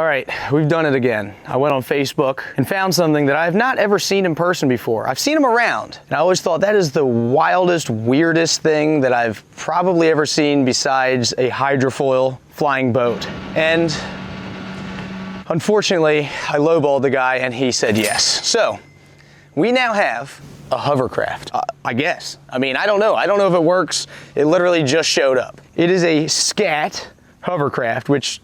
right, we've done it again. I went on Facebook and found something that I have not ever seen in person before. I've seen them around, and I always thought that is the wildest, weirdest thing that I've probably ever seen besides a hydrofoil flying boat. And unfortunately, I lowballed the guy and he said yes. So, we now have a hovercraft, I guess. I mean, I don't know. I don't know if it works. It literally just showed up. It is a scat hovercraft, which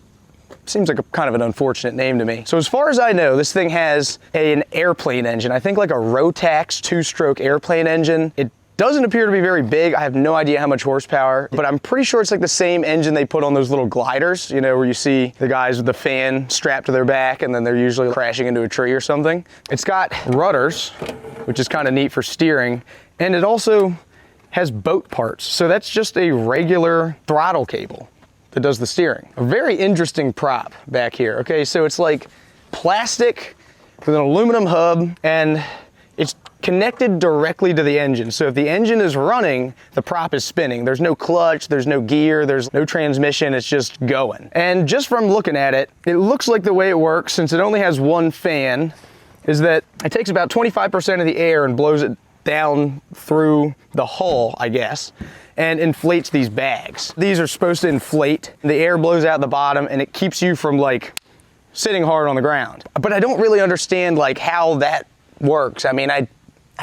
seems like a kind of an unfortunate name to me. So as far as I know, this thing has an airplane engine. I think like a Rotax 2-stroke airplane engine. It doesn't appear to be very big. I have no idea how much horsepower, but I'm pretty sure it's like the same engine they put on those little gliders, you know, where you see the guys with the fan strapped to their back and then they're usually crashing into a tree or something. It's got rudders, which is kind of neat for steering, and it also has boat parts. So that's just a regular throttle cable that does the steering. A very interesting prop back here. Okay, so it's like plastic with an aluminum hub, and it's connected directly to the engine. So if the engine is running, the prop is spinning. There's no clutch, there's no gear, there's no transmission, it's just going. And just from looking at it, it looks like the way it works, since it only has one fan, is that it takes about 25% of the air and blows it down through the hull, I guess, and inflates these bags. These are supposed to inflate. The air blows out the bottom and it keeps you from like sitting hard on the ground. But I don't really understand like how that works. I mean, I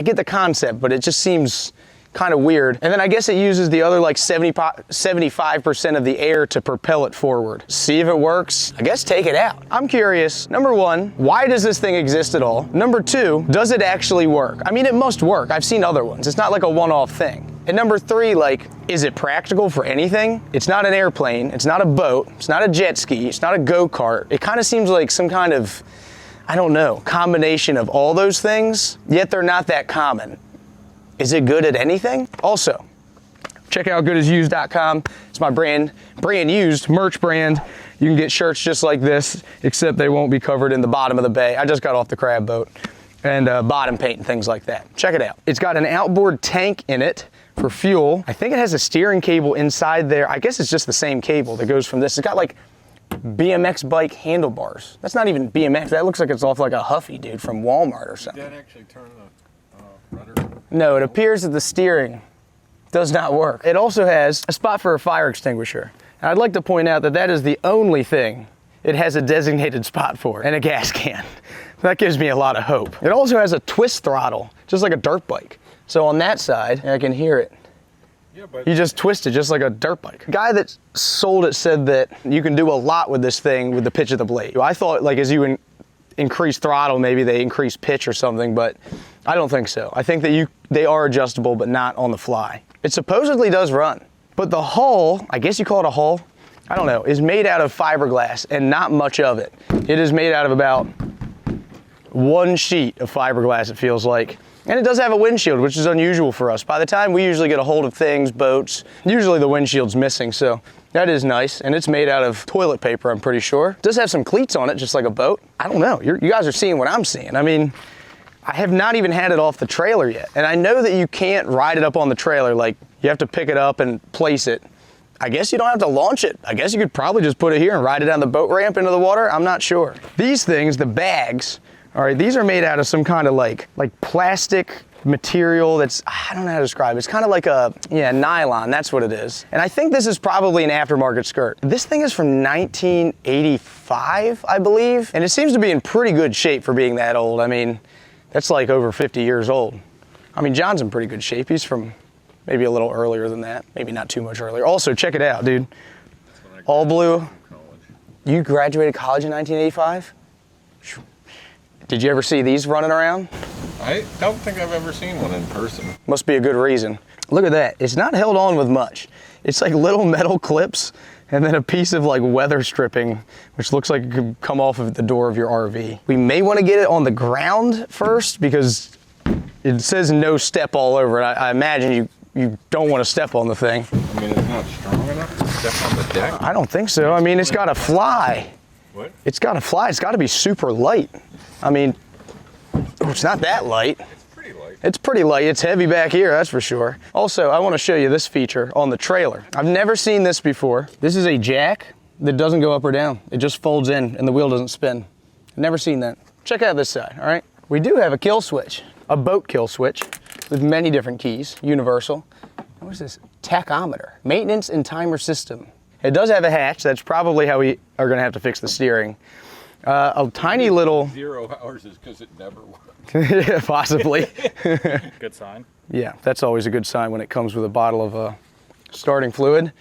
get the concept, but it just seems kind of weird. And then I guess it uses the other like 75% of the air to propel it forward. See if it works. I guess take it out. I'm curious, number one, why does this thing exist at all? Number two, does it actually work? I mean, it must work. I've seen other ones. It's not like a one-off thing. And number three, like, is it practical for anything? It's not an airplane. It's not a boat. It's not a jet ski. It's not a go-kart. It kind of seems like some kind of, I don't know, combination of all those things, yet they're not that common. Is it good at anything? Also, check out goodasused.com. It's my brand used merch brand. You can get shirts just like this, except they won't be covered in the bottom of the bay. I just got off the crab boat, and bottom paint and things like that. Check it out. It's got an outboard tank in it for fuel. I think it has a steering cable inside there. I guess it's just the same cable that goes from this. It's got like BMX bike handlebars. That's not even BMX. That looks like it's off like a Huffy, dude, from Walmart or something. Did that actually turn the rudder? No, it appears that the steering does not work. It also has a spot for a fire extinguisher. And I'd like to point out that that is the only thing it has a designated spot for, and a gas can. That gives me a lot of hope. It also has a twist throttle, just like a dirt bike. So on that side, I can hear it. Yeah, but You just twist it just like a dirt bike. The guy that sold it said that you can do a lot with this thing with the pitch of the blade. I thought like as you increase throttle, maybe they increase pitch or something, but I don't think so. I think that they are adjustable, but not on the fly. It supposedly does run, but the hull, I guess you call it a hull, I don't know, is made out of fiberglass and not much of it. It is made out of about one sheet of fiberglass, it feels like. And it does have a windshield, which is unusual for us. By the time we usually get a hold of things, boats, usually the windshield's missing, so that is nice. And it's made out of toilet paper, I'm pretty sure. It does have some cleats on it, just like a boat. I don't know, you guys are seeing what I'm seeing. I mean, I have not even had it off the trailer yet. And I know that you can't ride it up on the trailer, like you have to pick it up and place it. I guess you don't have to launch it. I guess you could probably just put it here and ride it down the boat ramp into the water. I'm not sure. These things, the bags, all right, these are made out of some kind of like plastic material that's, I don't know how to describe it. It's kind of like nylon, that's what it is. And I think this is probably an aftermarket skirt. This thing is from 1985, I believe. And it seems to be in pretty good shape for being that old. I mean, that's like over 50 years old. I mean, John's in pretty good shape. He's from maybe a little earlier than that. Maybe not too much earlier. Also, check it out, dude. All blue. You graduated college in 1985? Did you ever see these running around? I don't think I've ever seen one in person. Must be a good reason. Look at that. It's not held on with much. It's like little metal clips and then a piece of like weather stripping, which looks like it could come off of the door of your RV. We may want to get it on the ground first because it says no step all over it. I imagine you don't want to step on the thing. I mean, it's not strong enough to step on the deck? I don't think so. I mean, it's got to fly. What? It's got to fly. It's got to be super light. I mean, it's not that light. It's pretty light. It's pretty light. It's heavy back here, that's for sure. Also, I want to show you this feature on the trailer. I've never seen this before. This is a jack that doesn't go up or down. It just folds in and the wheel doesn't spin. Never seen that. Check out this side, all right? We do have a kill switch, a boat kill switch with many different keys, universal. What is this? Tachometer, maintenance and timer system. It does have a hatch. That's probably how we are gonna have to fix the steering. A tiny little... 0 hours is because it never worked. Yeah, possibly. Good sign. Yeah, that's always a good sign when it comes with a bottle of starting fluid.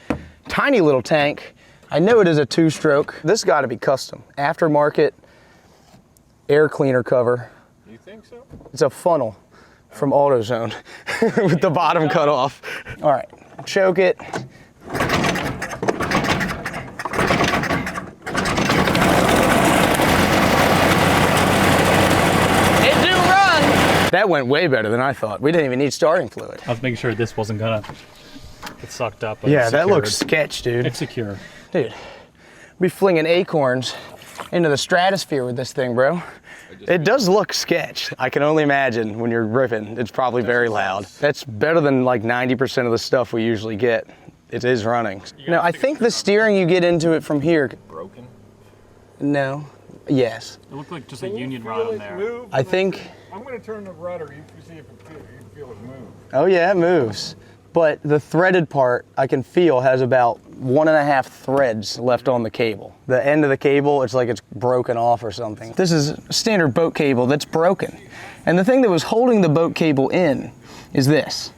Tiny little tank. I know it is a 2-stroke. This got to be custom. Aftermarket air cleaner cover. You think so? It's a funnel from AutoZone with the bottom cut off. All right, choke it. That went way better than I thought. We didn't even need starting fluid. I was making sure this wasn't gonna get sucked up. But Yeah, it's that secured. looks sketch, dude. It's secure. Dude, we flinging acorns into the stratosphere with this thing, bro. It does look sketch. I can only imagine when you're ripping, it's probably very loud. That's better than like 90% of the stuff we usually get. It is running. No, I think the steering you get into it from here. Broken? No. Yes. It looked like just a union rod on there. I think. I'm going to turn the rudder. You can see if you feel it move. Oh yeah, it moves. But the threaded part, I can feel, has about 1.5 threads left on the cable. The end of the cable, it's like it's broken off or something. This is a standard boat cable that's broken. And the thing that was holding the boat cable in is this,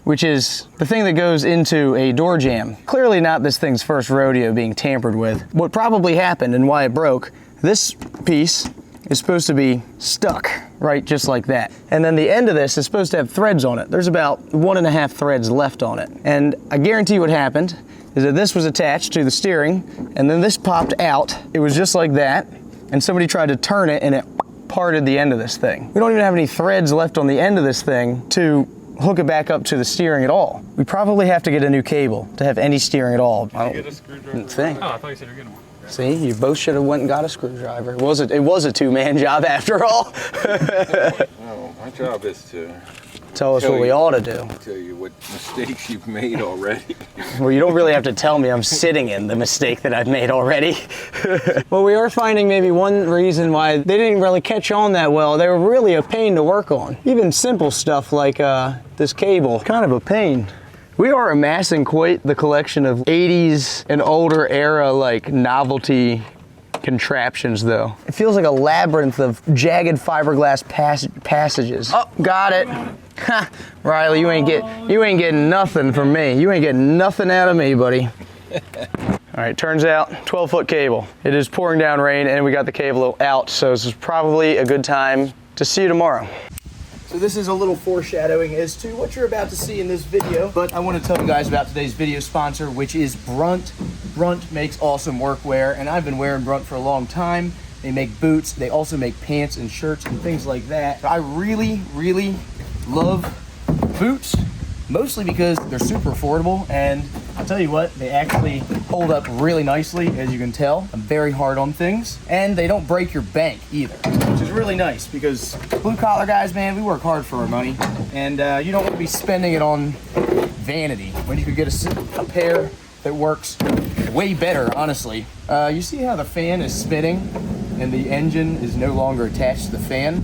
which is the thing that goes into a door jamb. Clearly not this thing's first rodeo being tampered with. What probably happened and why it broke, this piece is supposed to be stuck, right, just like that. And then the end of this is supposed to have threads on it. There's about 1.5 threads left on it. And I guarantee what happened is that this was attached to the steering, and then this popped out. It was just like that, and somebody tried to turn it, and it parted the end of this thing. We don't even have any threads left on the end of this thing to hook it back up to the steering at all. We probably have to get a new cable to have any steering at all. Did you get a screwdriver? Think. Oh, I thought you said you were getting one. See, you both should have went and got a screwdriver. It was a 2-man job after all. No, my job is to Tell us what we ought to do. tell you what mistakes you've made already. Well, you don't really have to tell me I'm sitting in the mistake that I've made already. Well, we are finding maybe one reason why they didn't really catch on that well. They were really a pain to work on. Even simple stuff like this cable, kind of a pain. We are amassing quite the collection of 80s and older era like novelty contraptions though. It feels like a labyrinth of jagged fiberglass passages. Oh, got it. Ha, Riley, you ain't getting nothing from me. You ain't getting nothing out of me, buddy. All right, turns out 12-foot cable. It is pouring down rain and we got the cable out, so this is probably a good time to see you tomorrow. So this is a little foreshadowing as to what you're about to see in this video, but I want to tell you guys about today's video sponsor, which is Brunt. Brunt makes awesome workwear, and I've been wearing Brunt for a long time. They make boots, they also make pants and shirts and things like that. I really, really love boots, mostly because they're super affordable, and I'll tell you what, they actually hold up really nicely, as you can tell. I'm very hard on things, and they don't break your bank either, which is really nice because blue collar guys, man, we work hard for our money, and you don't want to be spending it on vanity when you could get a pair that works way better, honestly. You see how the fan is spinning and the engine is no longer attached to the fan?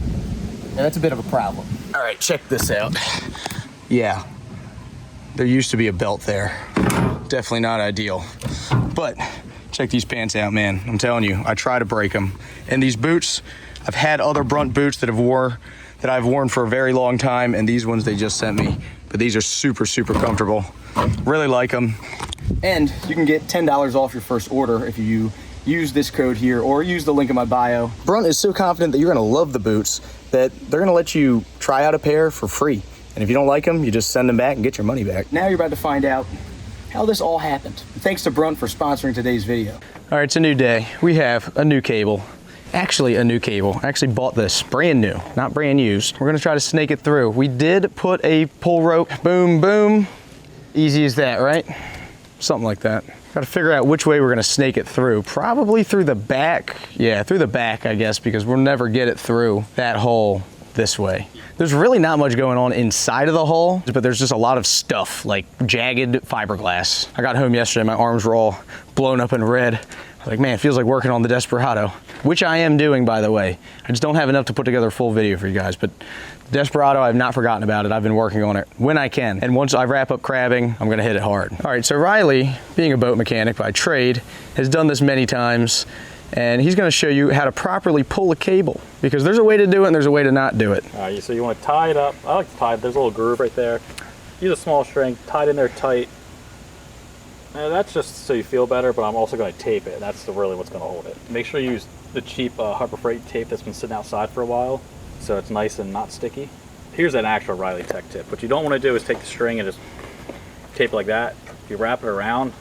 Yeah, that's a bit of a problem. All right, check this out. Yeah. There used to be a belt there. Definitely not ideal. But check these pants out, man. I'm telling you, I try to break them. And these boots, I've had other Brunt boots that I've worn for a very long time, and these ones they just sent me. But these are super, super comfortable. Really like them. And you can get $10 off your first order if you use this code here or use the link in my bio. Brunt is so confident that you're gonna love the boots that they're gonna let you try out a pair for free. And if you don't like them, you just send them back and get your money back. Now you're about to find out how this all happened. Thanks to Brunt for sponsoring today's video. All right, it's a new day. We have a new cable. Actually, a new cable. I actually bought this brand new, not brand used. We're gonna try to snake it through. We did put a pull rope, boom, boom. Easy as that, right? Something like that. Gotta figure out which way we're gonna snake it through. Probably through the back. Yeah, through the back, I guess, because we'll never get it through that hole this way. There's really not much going on inside of the hull, but there's just a lot of stuff, like jagged fiberglass. I got home yesterday, my arms were all blown up and red. I was like, man, it feels like working on the Desperado, which I am doing, by the way. I just don't have enough to put together a full video for you guys, but Desperado, I've not forgotten about it. I've been working on it when I can. And once I wrap up crabbing, I'm gonna hit it hard. All right, so Riley, being a boat mechanic by trade, has done this many times, and he's gonna show you how to properly pull a cable, because there's a way to do it and there's a way to not do it. All right, so you want to tie it up. I like to tie it. There's a little groove right there. Use a small string, tie it in there tight. That's just so you feel better, but I'm also going to tape it. That's really what's going to hold it. Make sure you use the cheap Harbor Freight tape that's been sitting outside for a while, so it's nice and not sticky. Here's an actual Riley Tech tip. What you don't want to do is take the string and just tape it like that. If you wrap it around,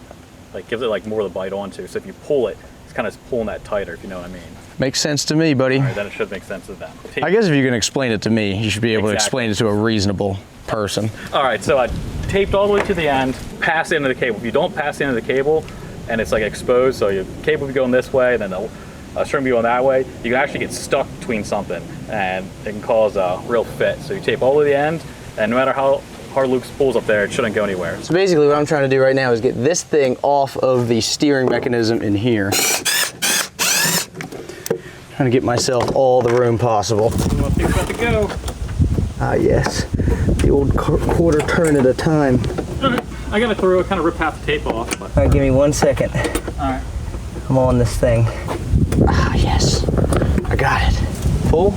like gives it like more of the bite onto. So if you pull it, it's kind of pulling that tighter, if you know what I mean. Makes sense to me, buddy. All right, then it should make sense to them. I guess if you can explain it to me, you should be able to explain it to a reasonable person. All right, so I taped all the way to the end, pass the end of the cable. If you don't pass the end of the cable and it's like exposed, so your cable will be going this way, then the string will be going that way, you can actually get stuck between something and it can cause a real fit. So you tape all the way to the end, and no matter how hard Luke pulls up there, it shouldn't go anywhere. So basically what I'm trying to do right now is get this thing off of the steering mechanism in here. Trying to get myself all the room possible. You want to think about to go? Ah, yes. The old quarter turn at a time. Okay. I got to throw it, kind of rip half the tape off. But... All right, give me 1 second. All right. I'm on this thing. Ah, yes. I got it. Pull.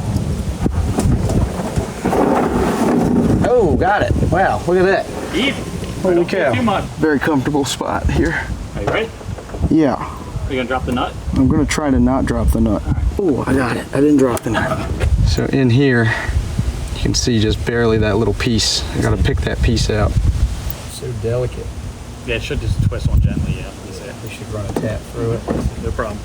Oh, got it. Wow, look at that. Easy. Holy cow. Too much. Very comfortable spot here. Are you ready? Yeah. Are you going to drop the nut? I'm gonna try to not drop the nut. Oh, I got it. I didn't drop the nut. So in here, you can see just barely that little piece. I gotta pick that piece out. So delicate. Yeah, it should just twist one gently, yeah. We should run a tap through it. No problem.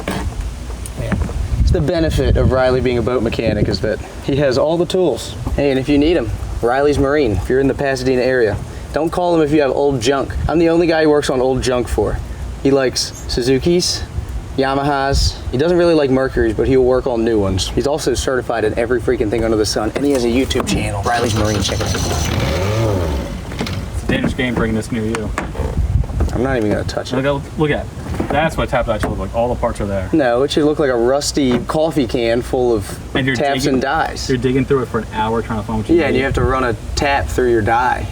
Yeah. It's the benefit of Riley being a boat mechanic is that he has all the tools. Hey, and if you need them, Riley's Marine, if you're in the Pasadena area, don't call him if you have old junk. I'm the only guy who works on old junk for. He likes Suzuki's, Yamahas. He doesn't really like Mercury's, but he'll work on new ones. He's also certified in every freaking thing under the sun, and he has a YouTube channel, Riley's Marine. Check it out. It's a dangerous game bringing this new you. I'm not even gonna touch it. Look at it. That's what tap actually looks like. All the parts are there. No, it should look like a rusty coffee can full of taps and dies. You're digging through it for an hour trying to find what you need. Yeah, and you have to run a tap through your die.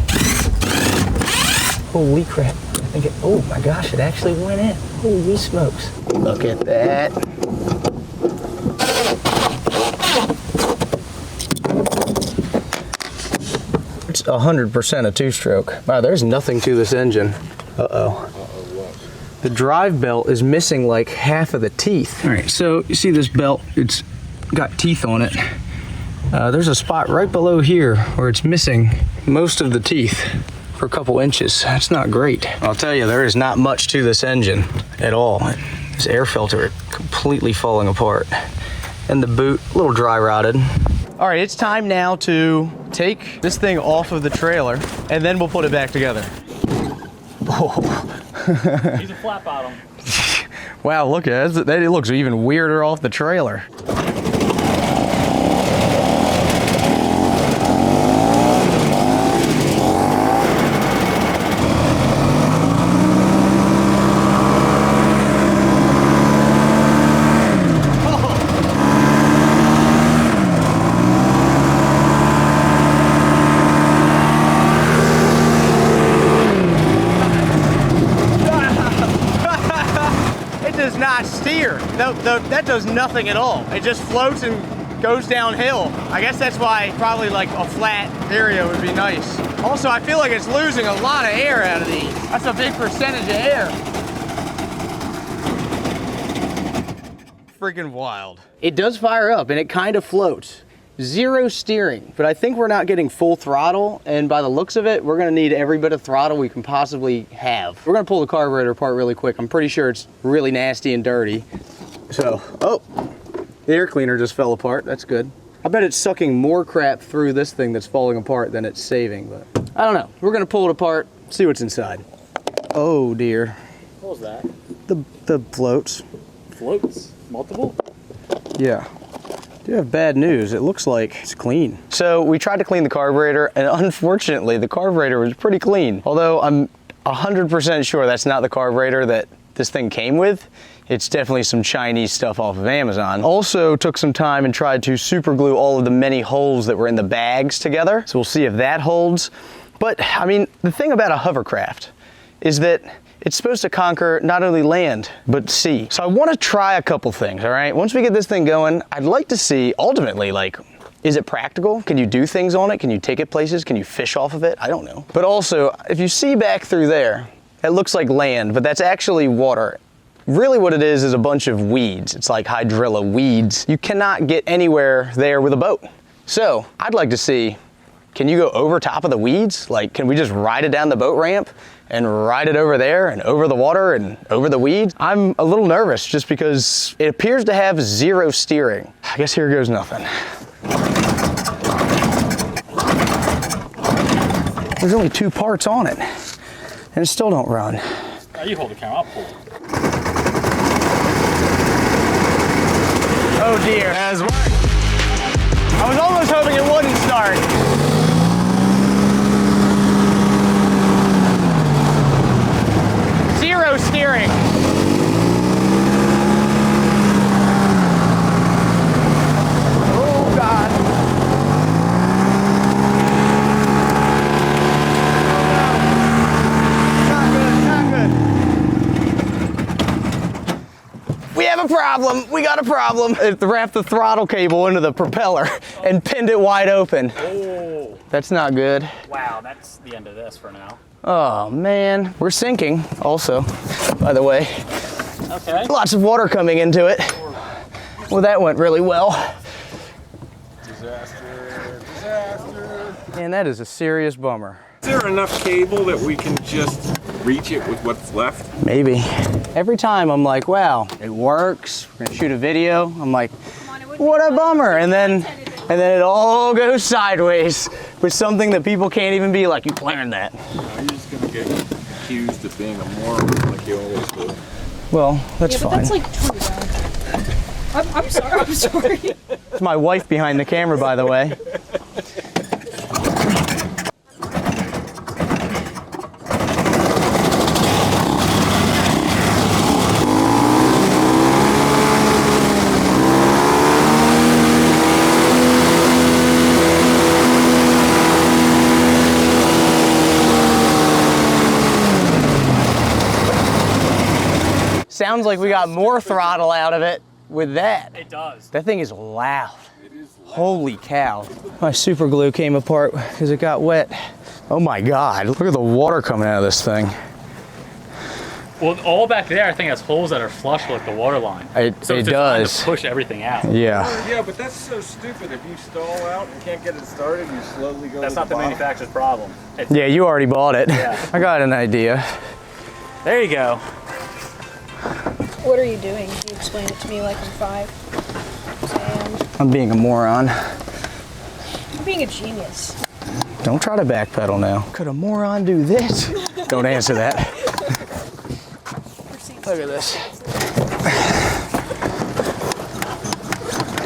Holy crap. I think it, oh my gosh, it actually went in. Holy smokes. Look at that. It's 100% a two-stroke. Wow, there's nothing to this engine. Uh-oh. The drive belt is missing like half of the teeth. All right, so you see this belt, it's got teeth on it. There's a spot right below here where it's missing most of the teeth for a couple inches. That's not great. I'll tell you, there is not much to this engine at all. This air filter completely falling apart. And the boot, a little dry rotted. All right, it's time now to take this thing off of the trailer and then we'll put it back together. Oh. He's a flat bottom. Wow, look at it. It looks even weirder off the trailer. Not steer. That does nothing at all. It just floats and goes downhill. I guess that's why probably like a flat area would be nice. Also, I feel like it's losing a lot of air out of these. That's a big percentage of air. Freaking wild. It does fire up and it kind of floats. Zero steering, but I think we're not getting full throttle, and by the looks of it, we're gonna need every bit of throttle we can possibly have. We're gonna pull the carburetor apart really quick. I'm pretty sure it's really nasty and dirty. So, oh, the air cleaner just fell apart. That's good. I bet it's sucking more crap through this thing that's falling apart than it's saving, but I don't know. We're gonna pull it apart, see what's inside. Oh dear. What was that? The floats. Floats? Multiple? Yeah. do have bad news. It looks like it's clean. So we tried to clean the carburetor, and unfortunately the carburetor was pretty clean. Although I'm 100% sure that's not the carburetor that this thing came with. It's definitely some Chinese stuff off of Amazon. Also took some time and tried to super glue all of the many holes that were in the bags together. So we'll see if that holds. But I mean, the thing about a hovercraft is that it's supposed to conquer not only land, but sea. So I want to try a couple things, all right? Once we get this thing going, I'd like to see ultimately, like, is it practical? Can you do things on it? Can you take it places? Can you fish off of it? I don't know. But also, if you see back through there, it looks like land, but that's actually water. Really what it is a bunch of weeds. It's like hydrilla weeds. You cannot get anywhere there with a boat. So I'd like to see, can you go over top of the weeds? Like, can we just ride it down the boat ramp and ride it over there and over the water and over the weeds? I'm a little nervous just because it appears to have zero steering. I guess here goes nothing. There's only 2 parts on it and it still don't run. You hold the camera, I'll pull. Oh dear. As what? I was almost hoping it wouldn't start. Zero steering. Oh God. We have a problem. We got a problem. It wrapped the throttle cable into the propeller and pinned it wide open. Oh. That's not good. Wow, that's the end of this for now. Oh man, we're sinking also, by the way. Okay. Lots of water coming into it. Well, that went really well. Disaster, disaster. Man, that is a serious bummer. Is there enough cable that we can just reach it with what's left? Maybe. Every time I'm like, wow, it works. We're gonna shoot a video. I'm like, what a bummer. And then it all goes sideways with something that people can't even be like, you planned that. You're just gonna get accused of being a moron like you always do. Well, that's but fine. that's like true, though. I'm sorry, I'm sorry. It's my wife behind the camera, by the way. Sounds like we got more throttle out of it with that. It does. That thing is loud. Holy cow. My super glue came apart because it got wet. Oh my God, look at the water coming out of this thing. Well, all back there, I think has holes that are flush with the water line. It so it's just does. trying to push everything out. Yeah. Yeah, but that's so stupid. If you stall out and can't get it started, you slowly go That's to not the bottom. manufacturer's problem. It's, Yeah, you already bought it. Yeah. I got an idea. There you go. What are you doing? Can you explain it to me like I'm 5? And I'm being a moron. I'm being a genius. Don't try to backpedal now. Could a moron do this? Don't answer that. Look at this.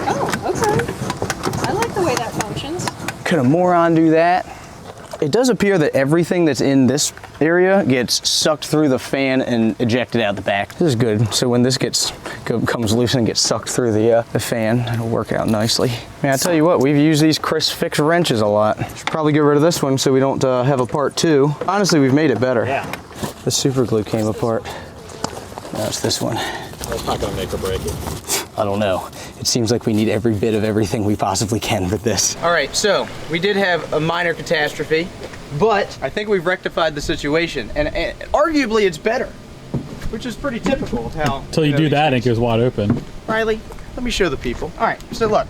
Oh, okay. I like the way that functions. Could a moron do that? It does appear that everything that's in this area gets sucked through the fan and ejected out the back. This is good. So when this comes loose and gets sucked through the fan, it'll work out nicely. Man, I tell you what, we've used these Chris Fix wrenches a lot. Should probably get rid of this one so we don't have a part 2. Honestly, we've made it better. Yeah. The super glue came apart. Now it's this one. That's not going to make or break it. I don't know. It seems like we need every bit of everything we possibly can with this. All right, so we did have a minor catastrophe, but I think we've rectified the situation, and arguably it's better, which is pretty typical of how. Until you do that, it goes wide open. Riley, let me show the people. All right, so look,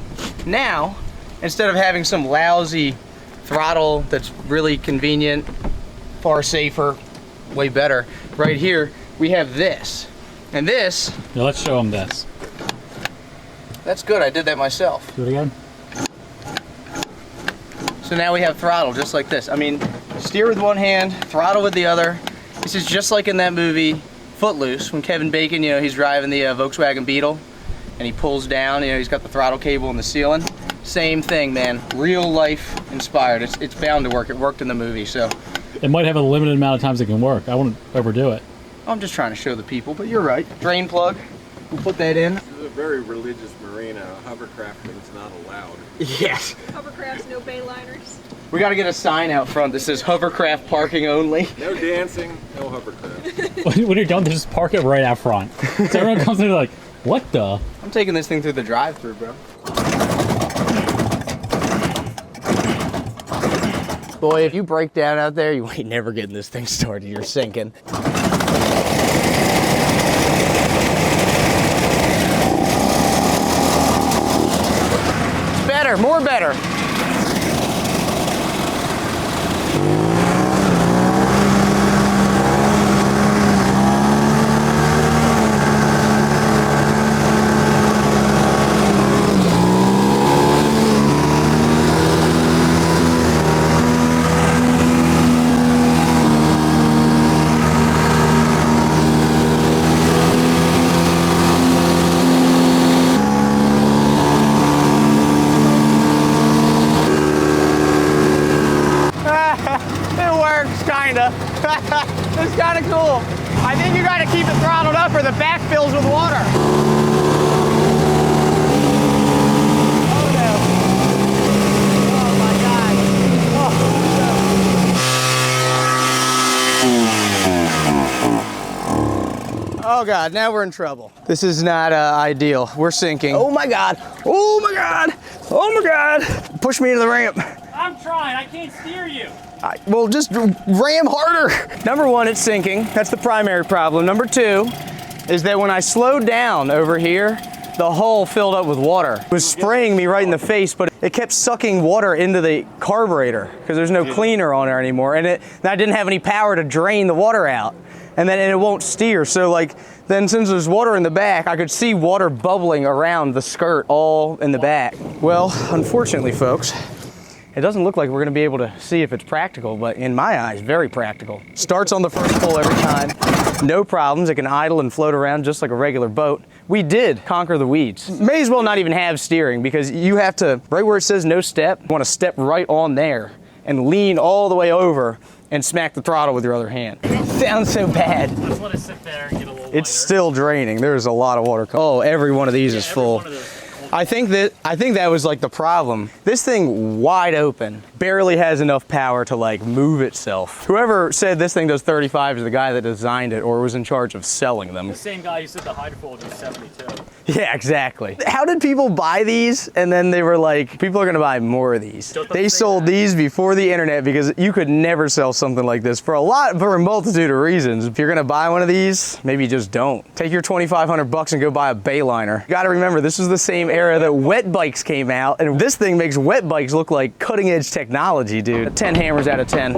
now instead of having some lousy throttle that's really convenient, far safer, way better, right here we have this, and this. Now let's show them this. That's good. I did that myself. Do it again. So now we have throttle just like this. I mean, steer with one hand, throttle with the other. This is just like in that movie Footloose when Kevin Bacon, you know, he's driving the Volkswagen Beetle and he pulls down, you know, he's got the throttle cable in the ceiling. Same thing, man. Real life inspired. It's bound to work. It worked in the movie, so. It might have a limited amount of times it can work. I wouldn't overdo it. I'm just trying to show the people, but you're right. Drain plug, we'll put that in. This is a very religious marina. Hovercraft is not allowed. Yes. Hovercrafts, no bay liners. We got to get a sign out front that says hovercraft parking only. No dancing, no hovercraft. When you're done, just park it right out front. So everyone comes in like, what the? I'm taking this thing through the drive-thru, bro. Boy, if you break down out there, you ain't never getting this thing started. You're sinking. Better, more better. It's kind of cool. I think you got to keep it throttled up or the back fills with water. Oh no. Oh my God. Oh God, now we're in trouble. This is not ideal. We're sinking. Oh my God. Oh my God. Oh my God. Push me into the ramp. I'm trying. I can't steer you. Well, just ram harder. Number one, it's sinking. That's the primary problem. Number two is that when I slowed down over here, the hull filled up with water. It was spraying me right in the face, but it kept sucking water into the carburetor because there's no cleaner on there anymore. And I didn't have any power to drain the water out. And it won't steer. So then since there's water in the back, I could see water bubbling around the skirt all in the back. Well, unfortunately, folks, it doesn't look like we're gonna be able to see if it's practical, but in my eyes, very practical. Starts on the first pull every time, no problems. It can idle and float around just like a regular boat. We did conquer the weeds. May as well not even have steering because you have to, right where it says no step, you wanna step right on there and lean all the way over and smack the throttle with your other hand. It sounds so bad. I just want to sit there and get a little lighter. It's still draining. There's a lot of water. Oh, every one of these is full. I think that was like the problem. This thing wide open, barely has enough power to like move itself. Whoever said this thing does 35 is the guy that designed it or was in charge of selling them. The same guy who said the hydrofoil does 72. Yeah, exactly. How did people buy these? And then they were like, people are gonna buy more of these. They sold these before the internet because you could never sell something like this for a multitude of reasons. If you're gonna buy one of these, maybe just don't. Take your 2,500 bucks and go buy a Bayliner. You gotta remember, this is the same era that wet bikes came out, and this thing makes wet bikes look like cutting edge technology, dude. 10 hammers out of 10.